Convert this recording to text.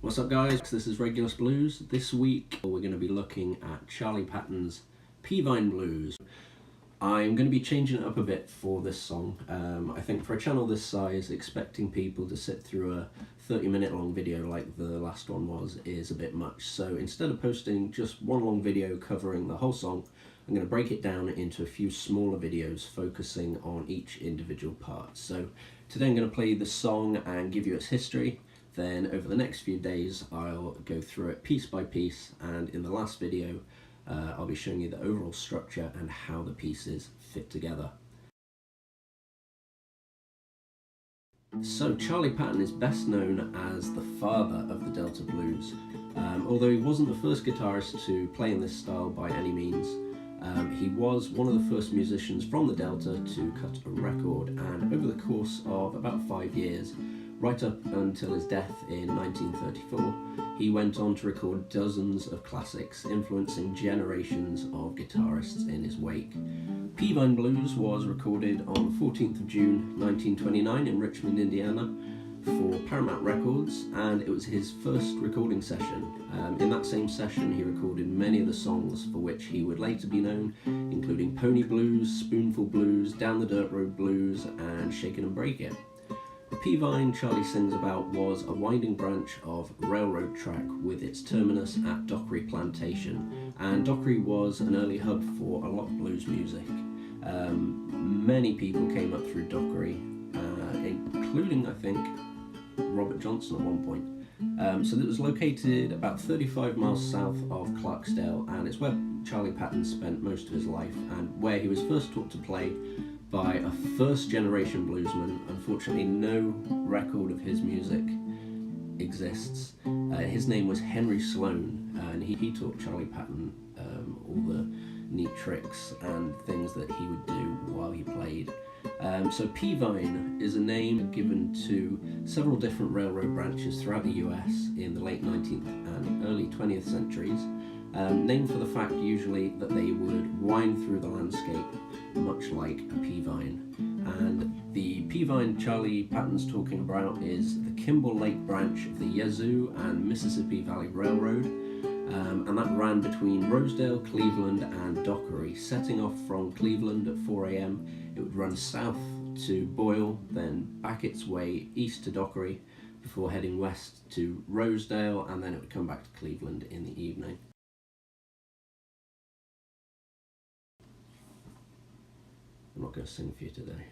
What's up guys, this is Regulus Blues. This week we're going to be looking at Charley Patton's Pea Vine Blues. I'm going to be changing it up a bit for this song. I think for a channel this size, expecting people to sit through a 30-minute long video like the last one was is a bit much. So instead of posting just one long video covering the whole song, I'm going to break it down into a few smaller videos focusing on each individual part. So today I'm going to play the song and give you its history. Then over the next few days I'll go through it piece by piece, and in the last video I'll be showing you the overall structure and how the pieces fit together. So Charley Patton is best known as the father of the Delta blues. Although he wasn't the first guitarist to play in this style by any means, he was one of the first musicians from the Delta to cut a record, and over the course of about 5 years, right up until his death in 1934, he went on to record dozens of classics, influencing generations of guitarists in his wake. Pea Vine Blues was recorded on the 14th of June 1929 in Richmond, Indiana for Paramount Records, and it was his first recording session. In that same session he recorded many of the songs for which he would later be known, including Pony Blues, Spoonful Blues, Down the Dirt Road Blues, and Shakin' and Break It. The Pea Vine Charley sings about was a winding branch of railroad track with its terminus at Dockery Plantation, and Dockery was an early hub for a lot of blues music. Many people came up through Dockery, including I think Robert Johnson at one point. So it was located about 35 miles south of Clarksdale, and it's where Charley Patton spent most of his life and where he was first taught to play by a first-generation bluesman. Unfortunately, no record of his music exists. His name was Henry Sloan, and he taught Charley Patton all the neat tricks and things that he would do while he played. So Pea Vine is a name given to several different railroad branches throughout the US in the late 19th and early 20th centuries, named for the fact usually that they would wind through the landscape much like a pea vine. And the Pea Vine Charley Patton's talking about is the Kimball Lake branch of the Yazoo and Mississippi Valley Railroad, and that ran between Rosedale, Cleveland and Dockery. Setting off from Cleveland at 4 AM, it would run south to Boyle, then back its way east to Dockery before heading west to Rosedale, and then it would come back to Cleveland in the evening. I'm not going to sing for you today.